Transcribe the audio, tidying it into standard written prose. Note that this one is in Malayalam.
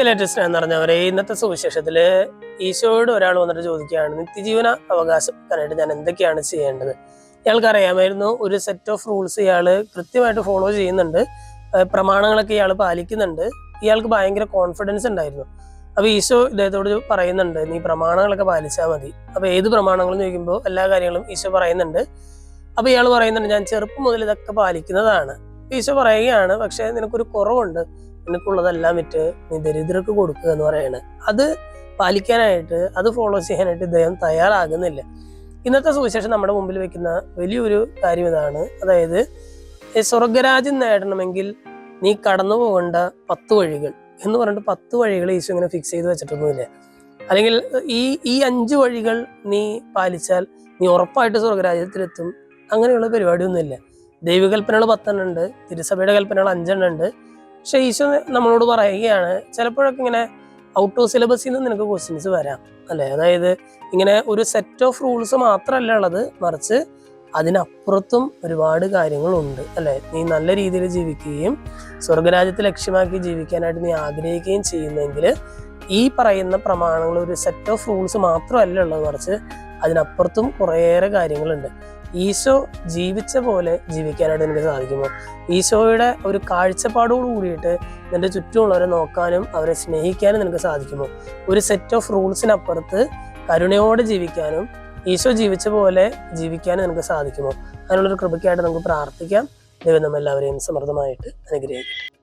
ലേറ്റസ്റ്റ് എന്ന് പറഞ്ഞവരെ ഇന്നത്തെ സുവിശേഷത്തില് ഈശോയോട് ഒരാൾ വന്നിട്ട് ചോദിക്കുകയാണ്, നിത്യജീവന അവകാശപ്പെടാനായിട്ട് ഞാൻ എന്തൊക്കെയാണ് ചെയ്യേണ്ടത്? ഇയാൾക്ക് അറിയാമായിരുന്നു ഒരു സെറ്റ് ഓഫ് റൂൾസ് ഇയാൾ കൃത്യമായിട്ട് ഫോളോ ചെയ്യുന്നുണ്ട്, പ്രമാണങ്ങളൊക്കെ ഇയാൾ പാലിക്കുന്നുണ്ട്. ഇയാൾക്ക് ഭയങ്കര കോൺഫിഡൻസ് ഉണ്ടായിരുന്നു. അപ്പൊ ഈശോ ഇദ്ദേഹത്തോട് പറയുന്നുണ്ട്, നീ പ്രമാണങ്ങളൊക്കെ പാലിച്ചാൽ മതി. അപ്പൊ ഏത് പ്രമാണങ്ങൾ ചോദിക്കുമ്പോൾ എല്ലാ കാര്യങ്ങളും ഈശോ പറയുന്നുണ്ട്. അപ്പൊ ഇയാൾ പറയുന്നുണ്ട്, ഞാൻ ചെറുപ്പം മുതൽ ഇതൊക്കെ പാലിക്കുന്നതാണ്. ഈശോ പറയുകയാണ്, പക്ഷെ നിനക്കൊരു കുറവുണ്ട്, നിനക്കുള്ളതെല്ലാം വിറ്റ് നീ ദരിദ്രർക്ക് കൊടുക്കുക എന്ന് പറയാണ്. അത് പാലിക്കാനായിട്ട്, അത് ഫോളോ ചെയ്യാനായിട്ട് ഇദ്ദേഹം തയ്യാറാകുന്നില്ല. ഇന്നത്തെ സുവിശേഷം നമ്മുടെ മുമ്പിൽ വെക്കുന്ന വലിയൊരു കാര്യം ഇതാണ്. അതായത് സ്വർഗരാജ്യം നേടണമെങ്കിൽ നീ കടന്നു പോകേണ്ട 10 വഴികൾ എന്ന് പറഞ്ഞിട്ട് 10 വഴികൾ ഈശോ ഇങ്ങനെ ഫിക്സ് ചെയ്ത് വെച്ചിട്ടൊന്നുമില്ല. അല്ലെങ്കിൽ ഈ 5 വഴികൾ നീ പാലിച്ചാൽ നീ ഉറപ്പായിട്ട് സ്വർഗരാജ്യത്തിലെത്തും, അങ്ങനെയുള്ള പരിപാടിയൊന്നുമില്ല. ദൈവകൽപ്പനകൾ 10 ഉണ്ട്, തിരുസഭയുടെ കൽപ്പനകൾ 5 ഉണ്ട്. പക്ഷെ ഈശോ നമ്മളോട് പറയുകയാണ്, ചിലപ്പോഴൊക്കെ ഇങ്ങനെ ഔട്ട് ഓഫ് സിലബസിൽ നിന്ന് നിനക്ക് ക്വസ്റ്റ്യൻസ് വരാം അല്ലെ. അതായത് ഇങ്ങനെ ഒരു സെറ്റ് ഓഫ് റൂൾസ് മാത്രമല്ല ഉള്ളത്, മറിച്ച് അതിനപ്പുറത്തും ഒരുപാട് കാര്യങ്ങളുണ്ട് അല്ലെ. നീ നല്ല രീതിയിൽ ജീവിക്കുകയും സ്വർഗരാജ്യത്തെ ലക്ഷ്യമാക്കി ജീവിക്കാനായിട്ട് നീ ആഗ്രഹിക്കുകയും ചെയ്യുന്നെങ്കിൽ ഈ പറയുന്ന പ്രമാണങ്ങൾ ഒരു സെറ്റ് ഓഫ് റൂൾസ് മാത്രമല്ല ഉള്ളത്, മറിച്ച് അതിനപ്പുറത്തും കുറേയേറെ കാര്യങ്ങളുണ്ട്. ഈശോ ജീവിച്ച പോലെ ജീവിക്കാനായിട്ട് നിനക്ക് സാധിക്കുമോ? ഈശോയുടെ ഒരു കാഴ്ചപ്പാടോട് കൂടിയിട്ട് നിന്റെ ചുറ്റുമുള്ളവരെ നോക്കാനും അവരെ സ്നേഹിക്കാനും നിനക്ക് സാധിക്കുമോ? ഒരു സെറ്റ് ഓഫ് റൂൾസിനപ്പുറത്ത് കരുണയോടെ ജീവിക്കാനും ഈശോ ജീവിച്ച പോലെ ജീവിക്കാനും നിനക്ക് സാധിക്കുമോ? അതിനുള്ളൊരു കൃപയ്ക്കായിട്ട് നമുക്ക് പ്രാർത്ഥിക്കാം. ദൈവം നമ്മെല്ലാവരെയും സമൃദ്ധമായിട്ട് അനുഗ്രഹിക്കും.